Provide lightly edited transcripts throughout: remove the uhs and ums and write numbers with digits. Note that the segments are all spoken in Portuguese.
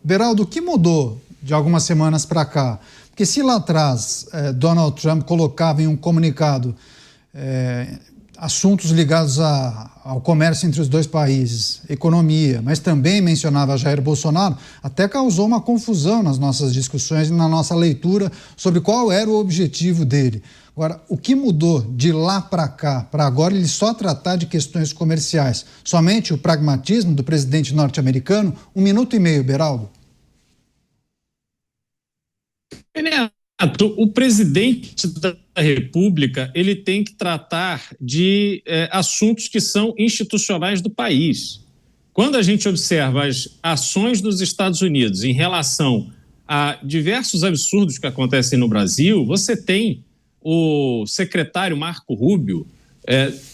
Beraldo, o que mudou de algumas semanas para cá? Porque se lá atrás Donald Trump colocava em um comunicado assuntos ligados ao comércio entre os dois países, economia, mas também mencionava Jair Bolsonaro, até causou uma confusão nas nossas discussões e na nossa leitura sobre qual era o objetivo dele. Agora, o que mudou de lá para cá, para agora ele só tratar de questões comerciais? Somente o pragmatismo do presidente norte-americano? 1 minuto e meio, Beraldo. O presidente da República ele tem que tratar de assuntos que são institucionais do país. Quando a gente observa as ações dos Estados Unidos em relação a diversos absurdos que acontecem no Brasil, você tem o secretário Marco Rubio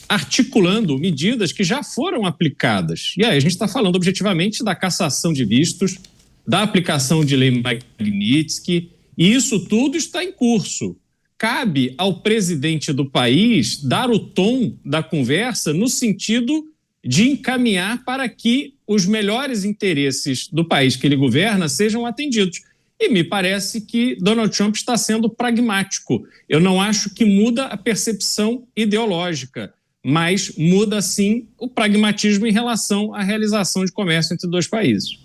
articulando medidas que já foram aplicadas. E aí a gente está falando objetivamente da cassação de vistos, da aplicação de lei Magnitsky, e isso tudo está em curso. Cabe ao presidente do país dar o tom da conversa no sentido de encaminhar para que os melhores interesses do país que ele governa sejam atendidos. E me parece que Donald Trump está sendo pragmático. Eu não acho que muda a percepção ideológica, mas muda, sim, o pragmatismo em relação à realização de comércio entre dois países.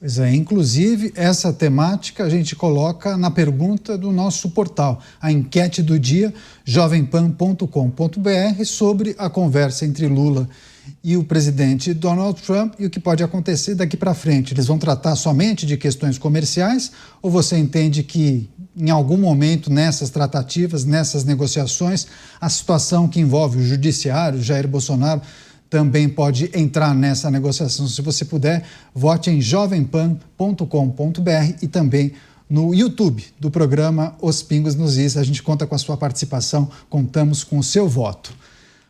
Pois é, inclusive essa temática a gente coloca na pergunta do nosso portal, a enquete do dia, jovempan.com.br, sobre a conversa entre Lula e o presidente Donald Trump e o que pode acontecer daqui para frente. Eles vão tratar somente de questões comerciais ou você entende que em algum momento nessas tratativas, nessas negociações, a situação que envolve o judiciário, Jair Bolsonaro, também pode entrar nessa negociação? Se você puder, vote em jovempan.com.br e também no YouTube do programa Os Pingos nos Is. A gente conta com a sua participação, contamos com o seu voto.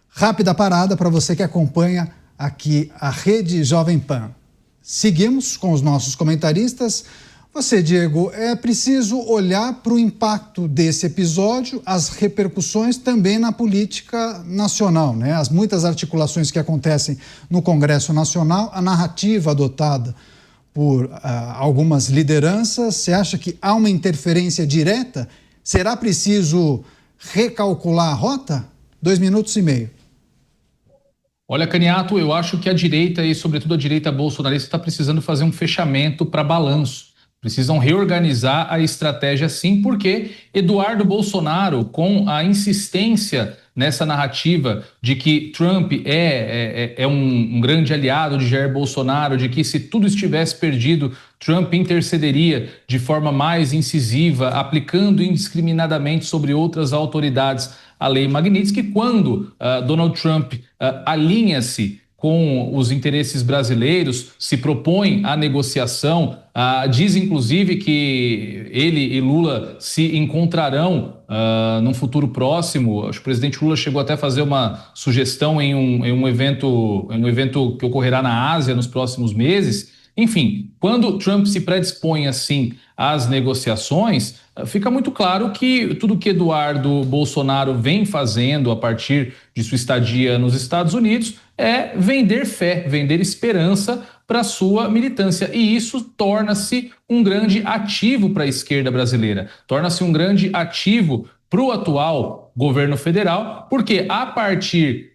Rápida parada para você que acompanha aqui a Rede Jovem Pan. Seguimos com os nossos comentaristas. Você, Diego, é preciso olhar para o impacto desse episódio, as repercussões também na política nacional, né? As muitas articulações que acontecem no Congresso Nacional, a narrativa adotada por algumas lideranças. Você acha que há uma interferência direta? Será preciso recalcular a rota? 2 minutos e meio. Olha, Caniato, eu acho que a direita e, sobretudo, a direita bolsonarista está precisando fazer um fechamento para balanço. Precisam reorganizar a estratégia, sim, porque Eduardo Bolsonaro, com a insistência nessa narrativa de que Trump é um grande aliado de Jair Bolsonaro, de que se tudo estivesse perdido, Trump intercederia de forma mais incisiva, aplicando indiscriminadamente sobre outras autoridades a lei Magnitsky, quando Donald Trump alinha-se com os interesses brasileiros, se propõe a negociação, diz inclusive que ele e Lula se encontrarão num futuro próximo. Acho que o presidente Lula chegou até a fazer uma sugestão em um evento que ocorrerá na Ásia nos próximos meses. Enfim, quando Trump se predispõe assim às negociações, fica muito claro que tudo que Eduardo Bolsonaro vem fazendo a partir de sua estadia nos Estados Unidos é vender fé, vender esperança para sua militância. E isso torna-se um grande ativo para a esquerda brasileira, torna-se um grande ativo para o atual governo federal, porque a partir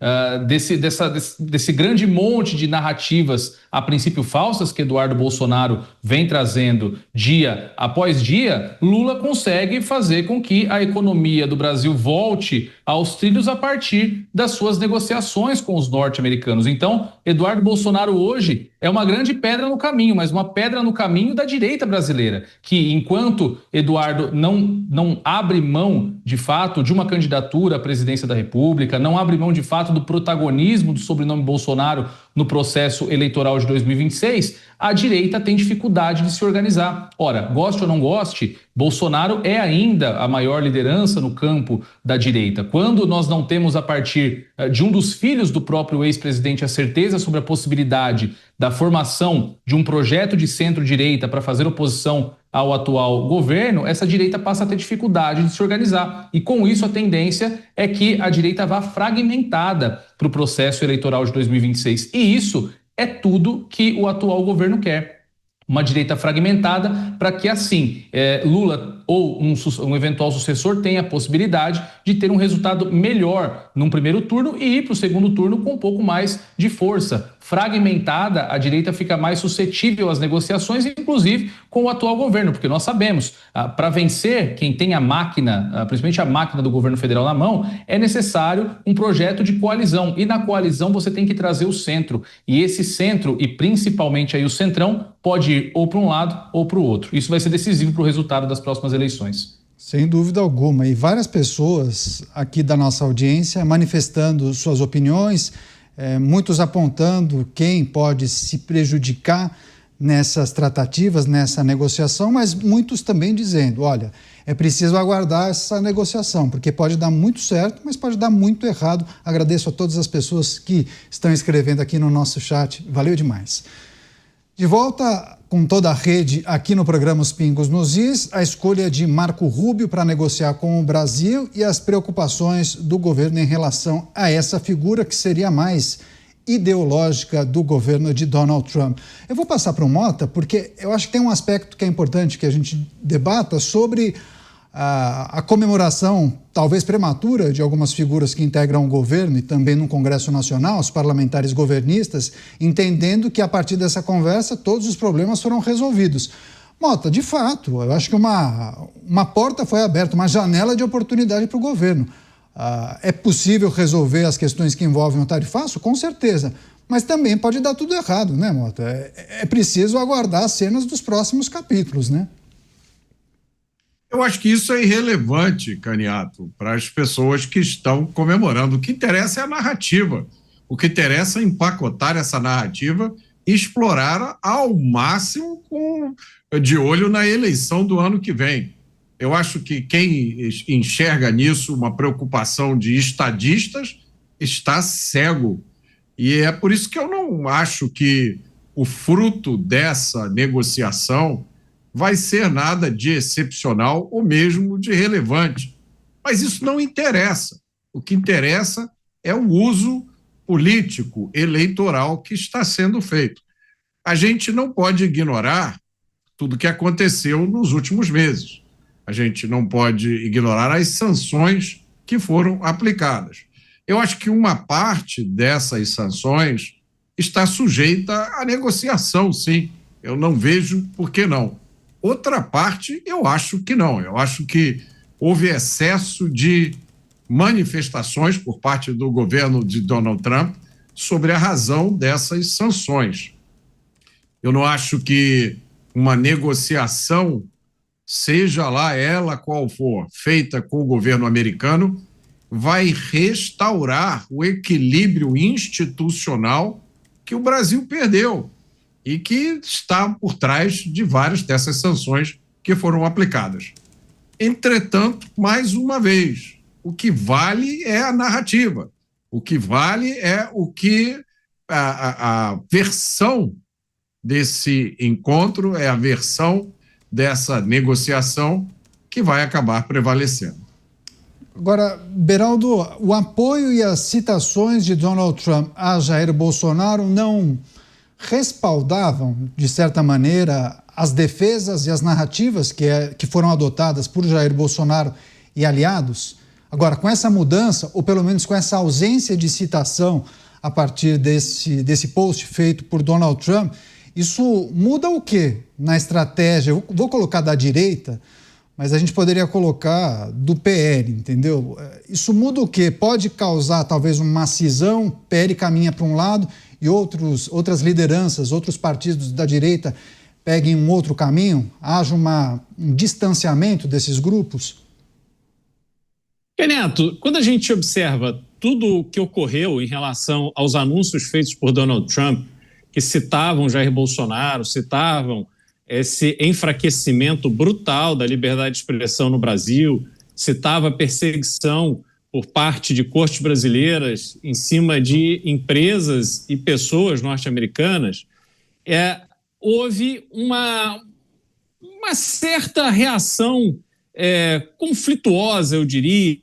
desse grande monte de narrativas, a princípio falsas, que Eduardo Bolsonaro vem trazendo dia após dia, Lula consegue fazer com que a economia do Brasil volte aos trilhos a partir das suas negociações com os norte-americanos. Então, Eduardo Bolsonaro hoje é uma grande pedra no caminho, mas uma pedra no caminho da direita brasileira, que enquanto Eduardo não abre mão, de fato, de uma candidatura à presidência da República, não abre mão, de fato, do protagonismo do sobrenome Bolsonaro no processo eleitoral de 2026, a direita tem dificuldade de se organizar. Ora, goste ou não goste, Bolsonaro é ainda a maior liderança no campo da direita. Quando nós não temos, a partir de um dos filhos do próprio ex-presidente, a certeza sobre a possibilidade da formação de um projeto de centro-direita para fazer oposição ao atual governo, essa direita passa a ter dificuldade de se organizar. E com isso a tendência é que a direita vá fragmentada para o processo eleitoral de 2026. E isso é tudo que o atual governo quer. uma direita fragmentada, para que assim Lula ou um eventual sucessor tenha a possibilidade de ter um resultado melhor num primeiro turno e ir para o segundo turno com um pouco mais de força. Fragmentada, a direita fica mais suscetível às negociações, inclusive com o atual governo, porque nós sabemos, para vencer quem tem a máquina, principalmente a máquina do governo federal na mão, é necessário um projeto de coalizão, e na coalizão você tem que trazer o centro, e esse centro, e principalmente aí o centrão, pode ir ou para um lado ou para o outro. Isso vai ser decisivo para o resultado das próximas eleições. Sem dúvida alguma, e várias pessoas aqui da nossa audiência manifestando suas opiniões, muitos apontando quem pode se prejudicar nessas tratativas, nessa negociação, mas muitos também dizendo, olha, é preciso aguardar essa negociação, porque pode dar muito certo, mas pode dar muito errado. Agradeço a todas as pessoas que estão escrevendo aqui no nosso chat, valeu demais. De volta com toda a rede aqui no programa Os Pingos nos Is, a escolha de Marco Rubio para negociar com o Brasil e as preocupações do governo em relação a essa figura que seria mais ideológica do governo de Donald Trump. Eu vou passar para o Mota, porque eu acho que tem um aspecto que é importante que a gente debata sobre a comemoração, talvez prematura, de algumas figuras que integram o governo e também no Congresso Nacional, os parlamentares governistas, entendendo que a partir dessa conversa todos os problemas foram resolvidos. Mota, de fato, eu acho que uma porta foi aberta, uma janela de oportunidade para o governo. É possível resolver as questões que envolvem o tarifaço? Com certeza. Mas também pode dar tudo errado, né, Mota? É preciso aguardar as cenas dos próximos capítulos, né? Eu acho que isso é irrelevante, Caniato, para as pessoas que estão comemorando. O que interessa é a narrativa. O que interessa é empacotar essa narrativa e explorar ao máximo de olho na eleição do ano que vem. Eu acho que quem enxerga nisso uma preocupação de estadistas está cego. E é por isso que eu não acho que o fruto dessa negociação vai ser nada de excepcional ou mesmo de relevante. Mas isso não interessa. O que interessa é o uso político, eleitoral que está sendo feito. A gente não pode ignorar tudo que aconteceu nos últimos meses. A gente não pode ignorar as sanções que foram aplicadas. Eu acho que uma parte dessas sanções está sujeita à negociação, sim. Eu não vejo por que não. Outra parte, eu acho que não. Eu acho que houve excesso de manifestações por parte do governo de Donald Trump sobre a razão dessas sanções. Eu não acho que uma negociação, seja lá ela qual for, feita com o governo americano, vai restaurar o equilíbrio institucional que o Brasil perdeu e que está por trás de várias dessas sanções que foram aplicadas. Entretanto, mais uma vez, o que vale é a narrativa, o que vale é o que a versão desse encontro, é a versão dessa negociação que vai acabar prevalecendo. Agora, Beraldo, o apoio e as citações de Donald Trump a Jair Bolsonaro não respaldavam, de certa maneira, as defesas e as narrativas que foram adotadas por Jair Bolsonaro e aliados? Agora, com essa mudança, ou pelo menos com essa ausência de citação a partir desse post feito por Donald Trump, isso muda o quê na estratégia? Eu vou colocar da direita, mas a gente poderia colocar do PL, entendeu? Isso muda o quê? Pode causar talvez uma cisão, PL caminha para um lado e outras lideranças, outros partidos da direita peguem um outro caminho? Haja um distanciamento desses grupos? Neto, quando a gente observa tudo o que ocorreu em relação aos anúncios feitos por Donald Trump, que citavam Jair Bolsonaro, citavam esse enfraquecimento brutal da liberdade de expressão no Brasil, citava perseguição por parte de cortes brasileiras em cima de empresas e pessoas norte-americanas, houve uma certa reação conflituosa, eu diria,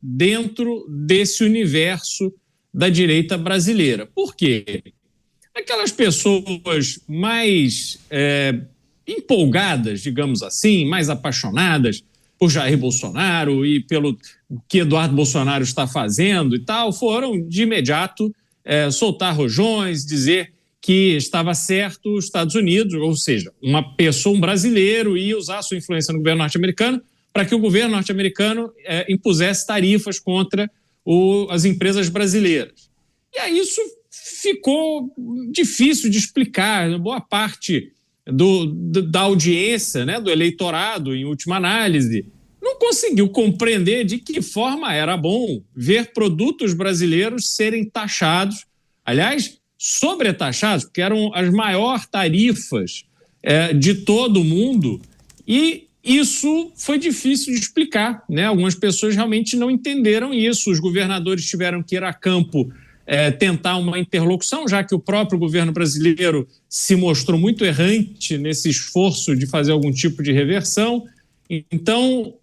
dentro desse universo da direita brasileira. Por quê? aquelas pessoas mais empolgadas, digamos assim, mais apaixonadas por Jair Bolsonaro e pelo que Eduardo Bolsonaro está fazendo e tal, foram de imediato soltar rojões, dizer que estava certo os Estados Unidos, ou seja, um brasileiro, ia usar sua influência no governo norte-americano para que o governo norte-americano impusesse tarifas contra as empresas brasileiras. E aí isso ficou difícil de explicar. Boa parte da audiência, né, do eleitorado, em última análise, não conseguiu compreender de que forma era bom ver produtos brasileiros serem taxados, aliás, sobretaxados, porque eram as maiores tarifas de todo o mundo, e isso foi difícil de explicar, né? Algumas pessoas realmente não entenderam isso, os governadores tiveram que ir a campo tentar uma interlocução, já que o próprio governo brasileiro se mostrou muito errante nesse esforço de fazer algum tipo de reversão. Então,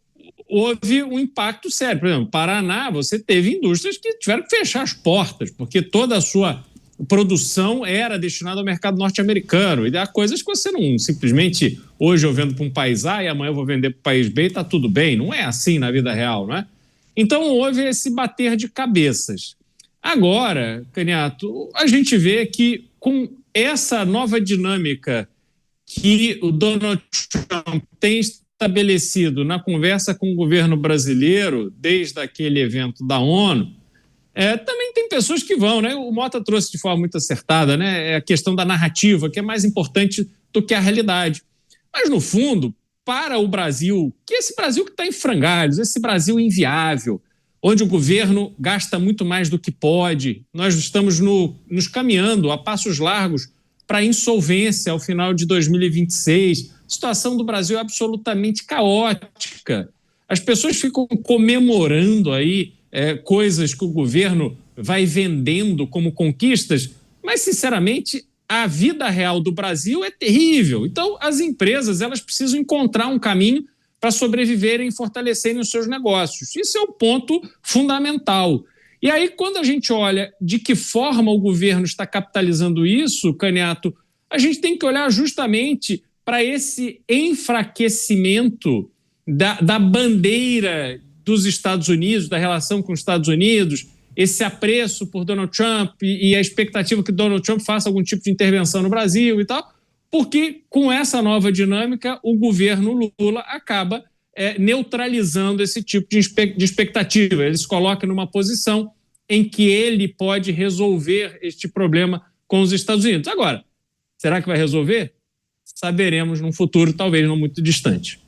houve um impacto sério. Por exemplo, no Paraná, você teve indústrias que tiveram que fechar as portas, porque toda a sua produção era destinada ao mercado norte-americano. E há coisas que você não simplesmente, hoje eu vendo para um país A e amanhã eu vou vender para o país B e está tudo bem. Não é assim na vida real, não é? Então, houve esse bater de cabeças. Agora, Caniato, a gente vê que com essa nova dinâmica que o Donald Trump tem estabelecido na conversa com o governo brasileiro, desde aquele evento da ONU, também tem pessoas que vão, né? O Mota trouxe de forma muito acertada, né? A questão da narrativa, que é mais importante do que a realidade. Mas, no fundo, para o Brasil, que esse Brasil que está em frangalhos, esse Brasil inviável, onde o governo gasta muito mais do que pode, nós estamos nos caminhando a passos largos para a insolvência ao final de 2026. A situação do Brasil é absolutamente caótica. As pessoas ficam comemorando aí coisas que o governo vai vendendo como conquistas, mas, sinceramente, a vida real do Brasil é terrível. Então, as empresas elas precisam encontrar um caminho para sobreviverem e fortalecerem os seus negócios. Isso é o ponto fundamental. E aí, quando a gente olha de que forma o governo está capitalizando isso, Caniato, a gente tem que olhar justamente para esse enfraquecimento da bandeira dos Estados Unidos, da relação com os Estados Unidos, esse apreço por Donald Trump e a expectativa que Donald Trump faça algum tipo de intervenção no Brasil e tal, porque com essa nova dinâmica o governo Lula acaba neutralizando esse tipo de expectativa. Ele se coloca numa posição em que ele pode resolver este problema com os Estados Unidos. Agora, será que vai resolver? Saberemos num futuro talvez não muito distante.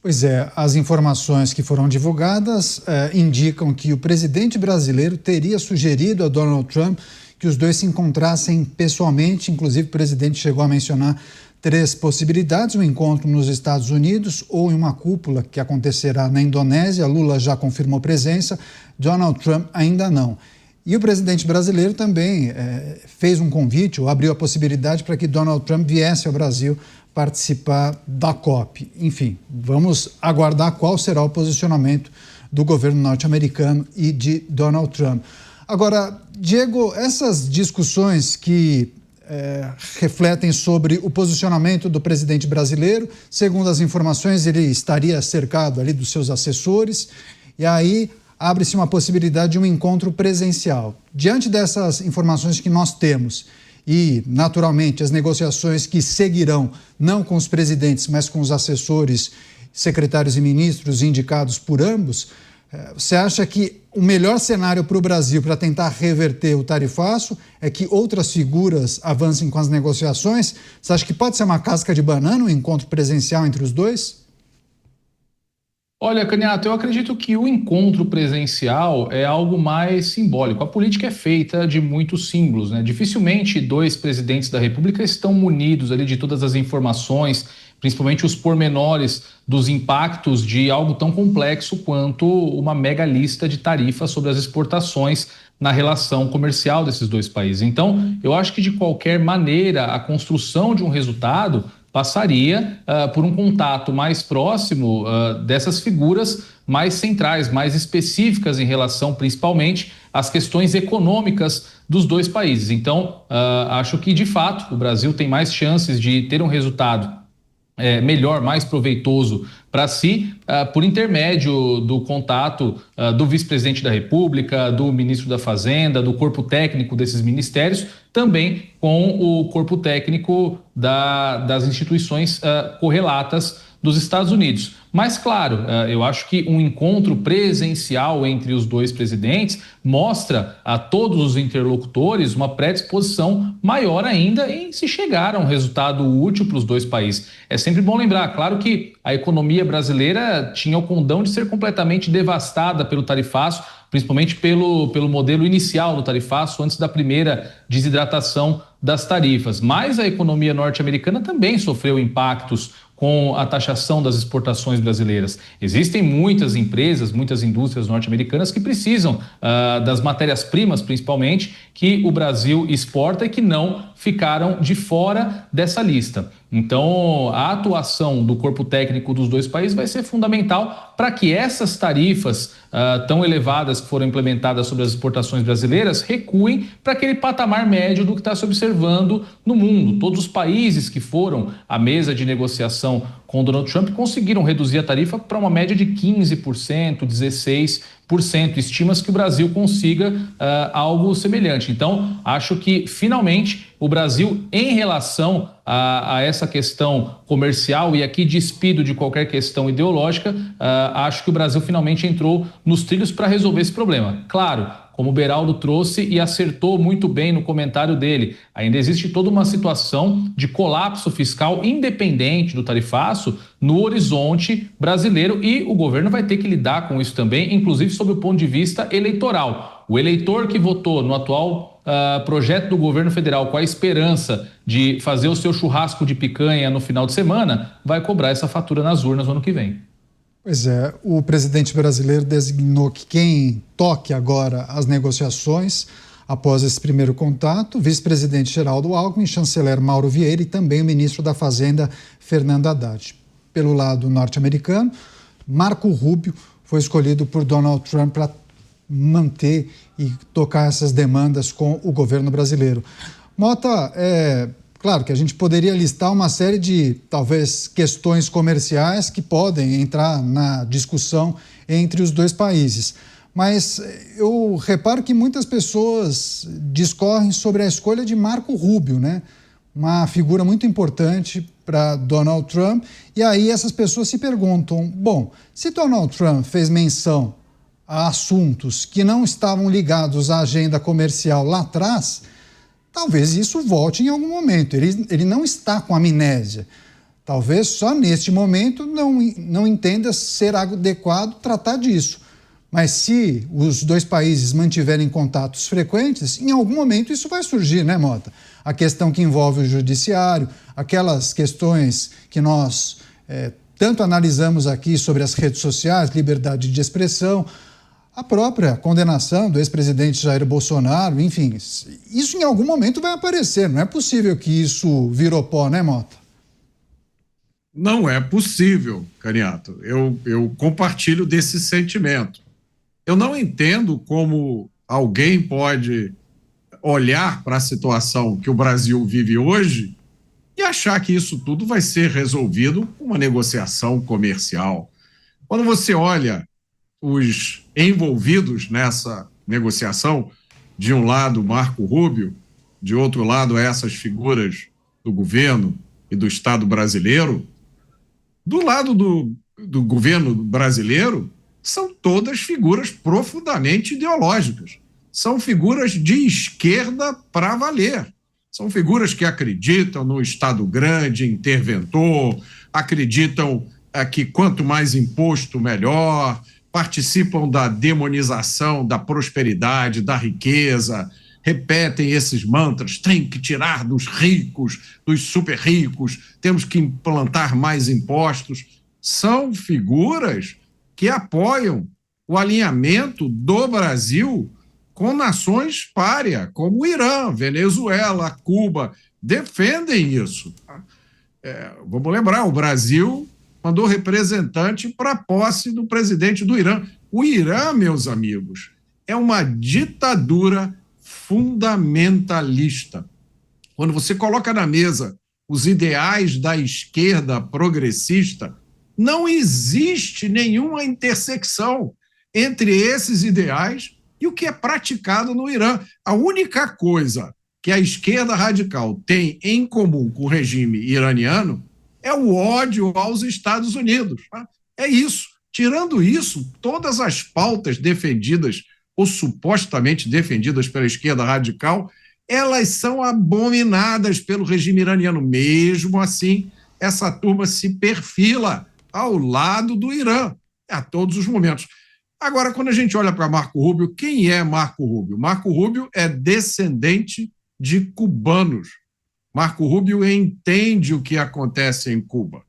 Pois é, as informações que foram divulgadas indicam que o presidente brasileiro teria sugerido a Donald Trump que os dois se encontrassem pessoalmente. Inclusive, o presidente chegou a mencionar 3 possibilidades: um encontro nos Estados Unidos ou em uma cúpula que acontecerá na Indonésia. Lula já confirmou presença, Donald Trump ainda não. E o presidente brasileiro também fez um convite, ou abriu a possibilidade para que Donald Trump viesse ao Brasil participar da COP. Enfim, vamos aguardar qual será o posicionamento do governo norte-americano e de Donald Trump. Agora, Diego, essas discussões que refletem sobre o posicionamento do presidente brasileiro, segundo as informações, ele estaria cercado ali dos seus assessores, e aí abre-se uma possibilidade de um encontro presencial. Diante dessas informações que nós temos, e, naturalmente, as negociações que seguirão, não com os presidentes, mas com os assessores, secretários e ministros indicados por ambos, você acha que o melhor cenário para o Brasil para tentar reverter o tarifaço é que outras figuras avancem com as negociações? Você acha que pode ser uma casca de banana um encontro presencial entre os dois? Olha, Caniato, eu acredito que o encontro presencial é algo mais simbólico. A política é feita de muitos símbolos, né? Dificilmente 2 presidentes da República estão munidos ali de todas as informações, principalmente os pormenores dos impactos de algo tão complexo quanto uma mega lista de tarifas sobre as exportações na relação comercial desses 2 países. Então, eu acho que de qualquer maneira a construção de um resultado passaria por um contato mais próximo dessas figuras mais centrais, mais específicas em relação, principalmente, às questões econômicas dos dois países. Então, acho que, de fato, o Brasil tem mais chances de ter um resultado melhor, mais proveitoso para si, por intermédio do contato do vice-presidente da República, do ministro da Fazenda, do corpo técnico desses ministérios, também com o corpo técnico das instituições correlatas dos Estados Unidos. Mas, claro, eu acho que um encontro presencial entre os dois presidentes mostra a todos os interlocutores uma predisposição maior ainda em se chegar a um resultado útil para os dois países. É sempre bom lembrar, claro que a economia brasileira tinha o condão de ser completamente devastada pelo tarifaço, principalmente pelo modelo inicial do tarifaço, antes da primeira desidratação das tarifas. Mas a economia norte-americana também sofreu impactos com a taxação das exportações brasileiras. Existem muitas empresas, muitas indústrias norte-americanas que precisam das matérias-primas, principalmente, que o Brasil exporta e que não ficaram de fora dessa lista. Então, a atuação do corpo técnico dos dois países vai ser fundamental para que essas tarifas tão elevadas que foram implementadas sobre as exportações brasileiras recuem para aquele patamar médio do que está se observando no mundo. Todos os países que foram à mesa de negociação com Donald Trump conseguiram reduzir a tarifa para uma média de 15%, 16%. Estima-se que o Brasil consiga algo semelhante. Então, acho que, finalmente, o Brasil, em relação a essa questão comercial, e aqui despido de qualquer questão ideológica, acho que o Brasil finalmente entrou nos trilhos para resolver esse problema. Claro, como o Beraldo trouxe e acertou muito bem no comentário dele, ainda existe toda uma situação de colapso fiscal independente do tarifaço no horizonte brasileiro, e o governo vai ter que lidar com isso também, inclusive sob o ponto de vista eleitoral. O eleitor que votou no atual projeto do governo federal com a esperança de fazer o seu churrasco de picanha no final de semana vai cobrar essa fatura nas urnas no ano que vem. Pois é, o presidente brasileiro designou que quem toque agora as negociações após esse primeiro contato, vice-presidente Geraldo Alckmin, chanceler Mauro Vieira e também o ministro da Fazenda, Fernando Haddad. Pelo lado norte-americano, Marco Rubio foi escolhido por Donald Trump para manter e tocar essas demandas com o governo brasileiro. Mota, claro que a gente poderia listar uma série de, talvez, questões comerciais que podem entrar na discussão entre os dois países. Mas eu reparo que muitas pessoas discorrem sobre a escolha de Marco Rubio, né? Uma figura muito importante para Donald Trump. E aí essas pessoas se perguntam, bom, se Donald Trump fez menção a assuntos que não estavam ligados à agenda comercial lá atrás, talvez isso volte em algum momento. Ele não está com amnésia. Talvez só neste momento não entenda ser adequado tratar disso. Mas se os dois países mantiverem contatos frequentes, em algum momento isso vai surgir, né, Mota? A questão que envolve o judiciário, aquelas questões que nós tanto analisamos aqui sobre as redes sociais, liberdade de expressão, a própria condenação do ex-presidente Jair Bolsonaro, enfim, isso em algum momento vai aparecer. Não é possível que isso virou pó, né, Mota? Não é possível, Caniato. Eu compartilho desse sentimento. Eu não entendo como alguém pode olhar para a situação que o Brasil vive hoje e achar que isso tudo vai ser resolvido com uma negociação comercial. Quando você olha os envolvidos nessa negociação, de um lado Marco Rubio, de outro lado essas figuras do governo e do Estado brasileiro, do lado do governo brasileiro são todas figuras profundamente ideológicas, são figuras de esquerda para valer, são figuras que acreditam no Estado grande, interventor, acreditam que quanto mais imposto melhor, participam da demonização da prosperidade, da riqueza, repetem esses mantras, tem que tirar dos ricos, dos super ricos, temos que implantar mais impostos. São figuras que apoiam o alinhamento do Brasil com nações pária, como o Irã, Venezuela, Cuba, defendem isso. Vamos lembrar, o Brasil mandou representante para a posse do presidente do Irã. O Irã, meus amigos, é uma ditadura fundamentalista. Quando você coloca na mesa os ideais da esquerda progressista, não existe nenhuma intersecção entre esses ideais e o que é praticado no Irã. A única coisa que a esquerda radical tem em comum com o regime iraniano é o ódio aos Estados Unidos. Tá? É isso. Tirando isso, todas as pautas defendidas ou supostamente defendidas pela esquerda radical, elas são abominadas pelo regime iraniano. Mesmo assim, essa turma se perfila ao lado do Irã, a todos os momentos. Agora, quando a gente olha para Marco Rubio, quem é Marco Rubio? Marco Rubio é descendente de cubanos. Marco Rubio entende o que acontece em Cuba.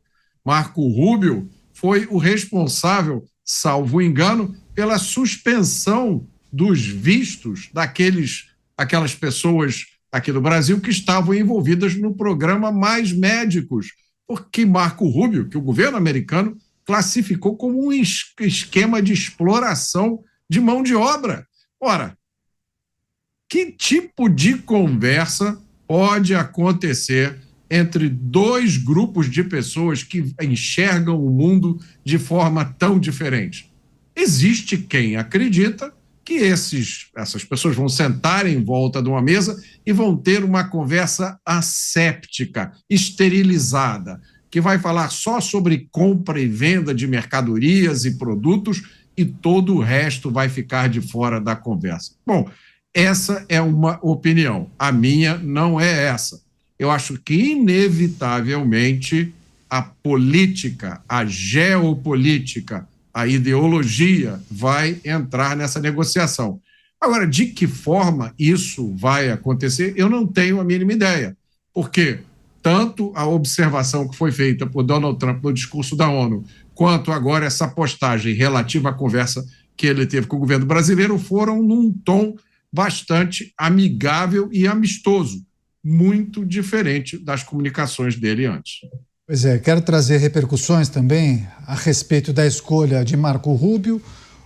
Marco Rubio foi o responsável, salvo engano, pela suspensão dos vistos daquelas pessoas aqui do Brasil que estavam envolvidas no programa Mais Médicos, porque Marco Rubio, que o governo americano classificou como um esquema de exploração de mão de obra. Ora, que tipo de conversa pode acontecer entre dois grupos de pessoas que enxergam o mundo de forma tão diferente? Existe quem acredita que essas pessoas vão sentar em volta de uma mesa e vão ter uma conversa asséptica, esterilizada, que vai falar só sobre compra e venda de mercadorias e produtos e todo o resto vai ficar de fora da conversa. Bom, essa é uma opinião. A minha não é essa. Eu acho que, inevitavelmente, a política, a geopolítica, a ideologia vai entrar nessa negociação. Agora, de que forma isso vai acontecer, eu não tenho a mínima ideia, porque tanto a observação que foi feita por Donald Trump no discurso da ONU, quanto agora essa postagem relativa à conversa que ele teve com o governo brasileiro foram num tom bastante amigável e amistoso, muito diferente das comunicações dele antes. Pois é, quero trazer repercussões também a respeito da escolha de Marco Rubio.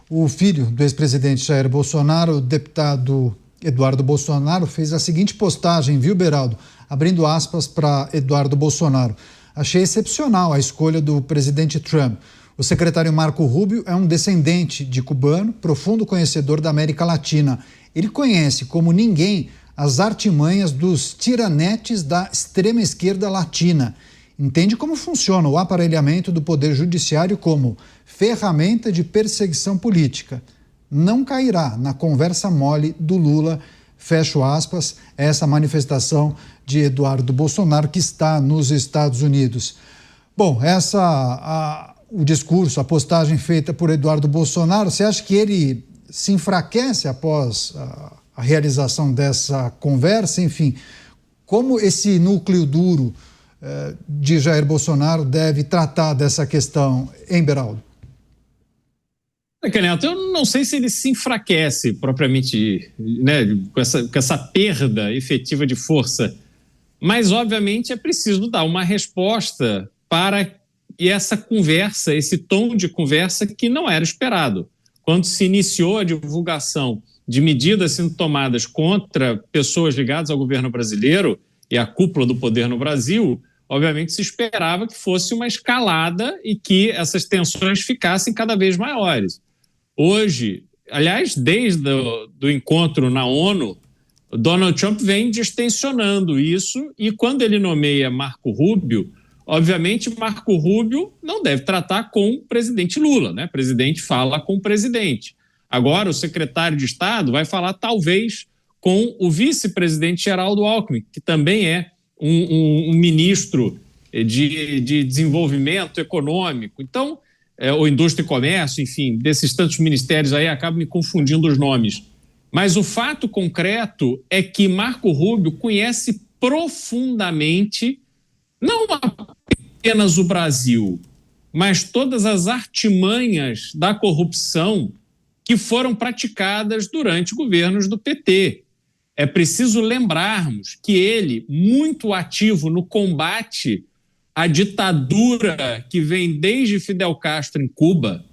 O filho do ex-presidente Jair Bolsonaro, o deputado Eduardo Bolsonaro, fez a seguinte postagem, viu, Beraldo? Abrindo aspas para Eduardo Bolsonaro. Achei excepcional a escolha do presidente Trump. O secretário Marco Rubio é um descendente de cubano, profundo conhecedor da América Latina. Ele conhece, como ninguém, as artimanhas dos tiranetes da extrema-esquerda latina. Entende como funciona o aparelhamento do poder judiciário como ferramenta de perseguição política. Não cairá na conversa mole do Lula, fecho aspas, essa manifestação de Eduardo Bolsonaro, que está nos Estados Unidos. Bom, o discurso, a postagem feita por Eduardo Bolsonaro, você acha que ele se enfraquece após a realização dessa conversa? Enfim, como esse núcleo duro de Jair Bolsonaro deve tratar dessa questão, hein, Beraldo? Neto, eu não sei se ele se enfraquece propriamente, né, com essa perda efetiva de força, mas obviamente é preciso dar uma resposta para essa conversa, esse tom de conversa que não era esperado. Quando se iniciou a divulgação de medidas sendo tomadas contra pessoas ligadas ao governo brasileiro e à cúpula do poder no Brasil, obviamente se esperava que fosse uma escalada e que essas tensões ficassem cada vez maiores. Hoje, aliás, desde o encontro na ONU, Donald Trump vem distensionando isso e quando ele nomeia Marco Rubio, obviamente Marco Rubio não deve tratar com o presidente Lula, né? O presidente fala com o presidente. Agora o secretário de Estado vai falar talvez com o vice-presidente Geraldo Alckmin, que também é um ministro de desenvolvimento econômico. Então, ou indústria e comércio, enfim, desses tantos ministérios aí, acabo me confundindo os nomes. Mas o fato concreto é que Marco Rubio conhece profundamente, não apenas o Brasil, mas todas as artimanhas da corrupção que foram praticadas durante governos do PT. É preciso lembrarmos que ele, muito ativo no combate a ditadura que vem desde Fidel Castro em Cuba,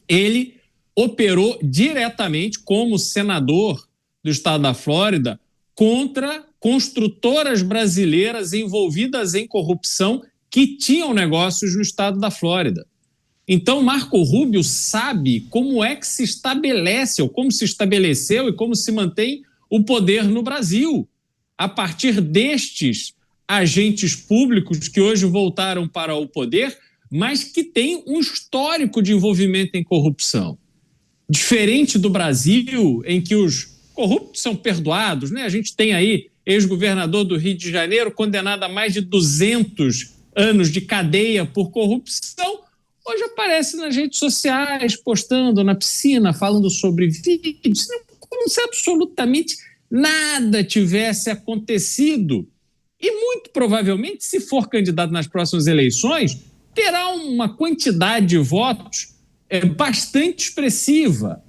ele operou diretamente como senador do estado da Flórida contra construtoras brasileiras envolvidas em corrupção que tinham negócios no estado da Flórida. Então, Marco Rubio sabe como é que se estabelece, ou como se estabeleceu e como se mantém o poder no Brasil, a partir destes agentes públicos que hoje voltaram para o poder, mas que têm um histórico de envolvimento em corrupção. Diferente do Brasil, em que os corruptos são perdoados, né? A gente tem aí ex-governador do Rio de Janeiro condenado a mais de 200 anos de cadeia por corrupção, hoje aparece nas redes sociais, postando na piscina, falando sobre vídeos, como se absolutamente nada tivesse acontecido. E muito provavelmente, se for candidato nas próximas eleições, terá uma quantidade de votos bastante expressiva.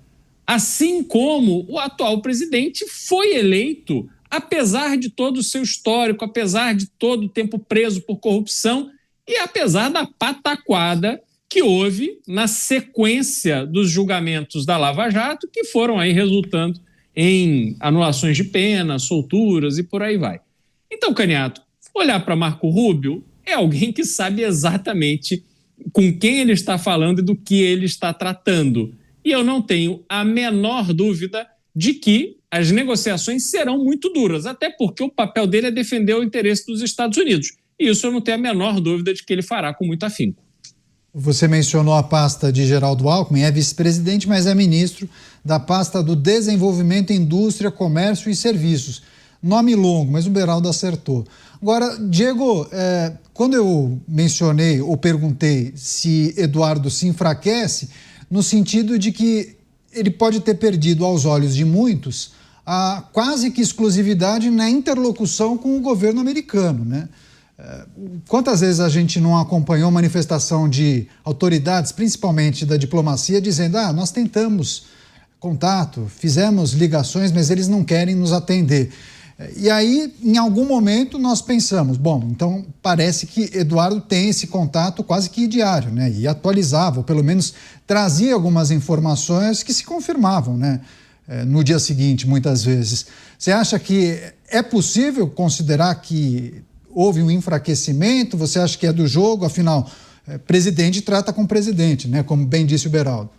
Assim como o atual presidente foi eleito, apesar de todo o seu histórico, apesar de todo o tempo preso por corrupção e apesar da pataquada que houve na sequência dos julgamentos da Lava Jato, que foram aí resultando em anulações de pena, solturas e por aí vai. Então, Caniato, olhar para Marco Rubio é alguém que sabe exatamente com quem ele está falando e do que ele está tratando. E eu não tenho a menor dúvida de que as negociações serão muito duras, até porque o papel dele é defender o interesse dos Estados Unidos. E isso eu não tenho a menor dúvida de que ele fará com muito afinco. Você mencionou a pasta de Geraldo Alckmin, é vice-presidente, mas é ministro da pasta do Desenvolvimento, Indústria, Comércio e Serviços. Nome longo, mas o Beraldo acertou. Agora, Diego, quando eu mencionei ou perguntei se Eduardo se enfraquece, no sentido de que ele pode ter perdido aos olhos de muitos a quase que exclusividade na interlocução com o governo americano, né? Quantas vezes a gente não acompanhou manifestação de autoridades, principalmente da diplomacia, dizendo: nós tentamos contato, fizemos ligações, mas eles não querem nos atender. E aí, em algum momento, nós pensamos, bom, então parece que Eduardo tem esse contato quase que diário, né? E atualizava, ou pelo menos trazia algumas informações que se confirmavam, né? No dia seguinte, muitas vezes. Você acha que é possível considerar que houve um enfraquecimento? Você acha que é do jogo? Afinal, presidente trata com presidente, né? Como bem disse o Beraldo.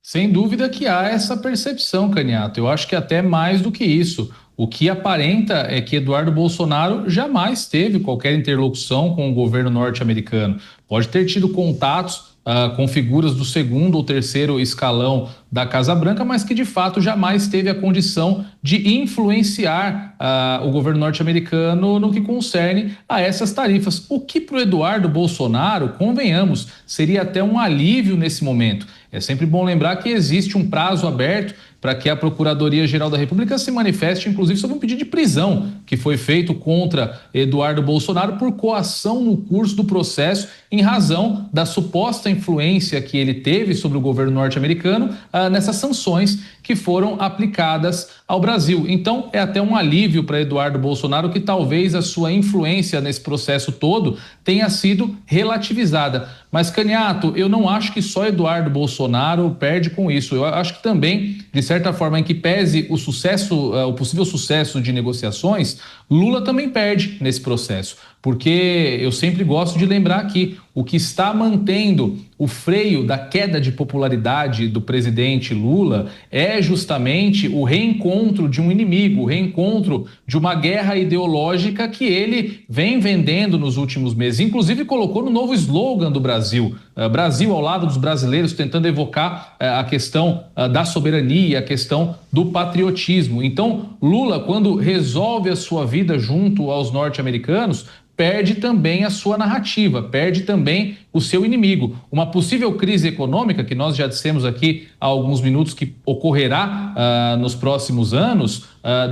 Sem dúvida que há essa percepção, Caniato. Eu acho que até mais do que isso. O que aparenta é que Eduardo Bolsonaro jamais teve qualquer interlocução com o governo norte-americano. Pode ter tido contatos com figuras do segundo ou terceiro escalão da Casa Branca, mas que de fato jamais teve a condição de influenciar o governo norte-americano no que concerne a essas tarifas. O que para o Eduardo Bolsonaro, convenhamos, seria até um alívio nesse momento. É sempre bom lembrar que existe um prazo aberto para que a Procuradoria-Geral da República se manifeste, inclusive, sobre um pedido de prisão que foi feito contra Eduardo Bolsonaro por coação no curso do processo em razão da suposta influência que ele teve sobre o governo norte-americano nessas sanções que foram aplicadas ao Brasil. Então, é até um alívio para Eduardo Bolsonaro que talvez a sua influência nesse processo todo tenha sido relativizada. Mas, Caniato, eu não acho que só Eduardo Bolsonaro perde com isso. Eu acho que também, de certa forma, em que pese o sucesso, o possível sucesso de negociações, Lula também perde nesse processo. Porque eu sempre gosto de lembrar aqui, o que está mantendo o freio da queda de popularidade do presidente Lula é justamente o reencontro de um inimigo, o reencontro de uma guerra ideológica que ele vem vendendo nos últimos meses. Inclusive colocou no novo slogan do Brasil, Brasil ao lado dos brasileiros, tentando evocar a questão da soberania, a questão do patriotismo. Então, Lula, quando resolve a sua vida junto aos norte-americanos, perde também a sua narrativa, perde também o seu inimigo. Uma possível crise econômica, que nós já dissemos aqui há alguns minutos que ocorrerá nos próximos anos,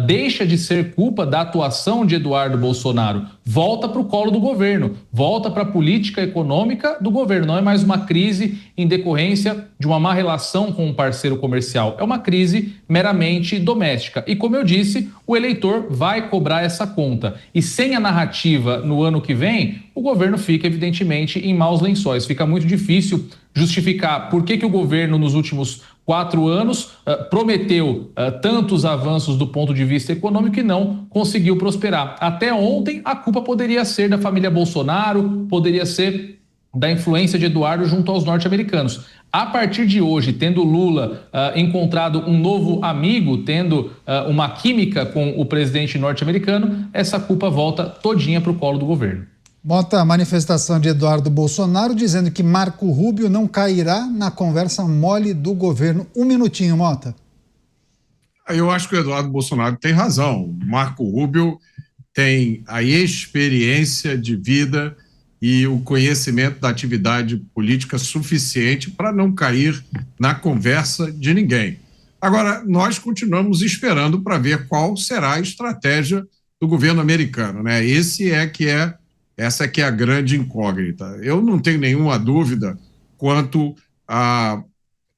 deixa de ser culpa da atuação de Eduardo Bolsonaro, volta para o colo do governo, volta para a política econômica do governo. Não é mais uma crise em decorrência de uma má relação com um parceiro comercial, é uma crise meramente doméstica. E como eu disse, o eleitor vai cobrar essa conta. E sem a narrativa no ano que vem, o governo fica evidentemente em maus lençóis. Fica muito difícil justificar por que o governo nos últimos 4 anos prometeu tantos avanços do ponto de vista econômico e não conseguiu prosperar. Até ontem, a culpa poderia ser da família Bolsonaro, poderia ser da influência de Eduardo junto aos norte-americanos. A partir de hoje, tendo Lula encontrado um novo amigo, tendo uma química com o presidente norte-americano, essa culpa volta todinha para o colo do governo. Mota, a manifestação de Eduardo Bolsonaro dizendo que Marco Rubio não cairá na conversa mole do governo. Um minutinho, Mota. Eu acho que o Eduardo Bolsonaro tem razão. Marco Rubio tem a experiência de vida e o conhecimento da atividade política suficiente para não cair na conversa de ninguém. Agora, nós continuamos esperando para ver qual será a estratégia do governo americano, né? Essa é a grande incógnita. Eu não tenho nenhuma dúvida quanto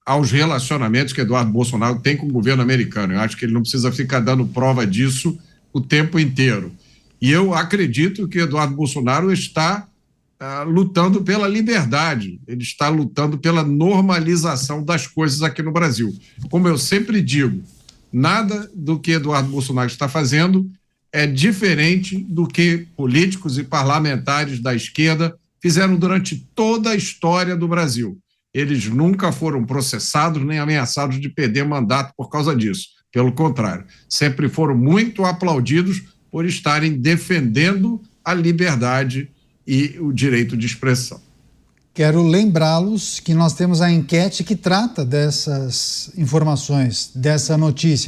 aos relacionamentos que Eduardo Bolsonaro tem com o governo americano. Eu acho que ele não precisa ficar dando prova disso o tempo inteiro. E eu acredito que Eduardo Bolsonaro está lutando pela liberdade, ele está lutando pela normalização das coisas aqui no Brasil. Como eu sempre digo, nada do que Eduardo Bolsonaro está fazendo é diferente do que políticos e parlamentares da esquerda fizeram durante toda a história do Brasil. Eles nunca foram processados nem ameaçados de perder mandato por causa disso. Pelo contrário, sempre foram muito aplaudidos por estarem defendendo a liberdade e o direito de expressão. Quero lembrá-los que nós temos a enquete que trata dessas informações, dessa notícia.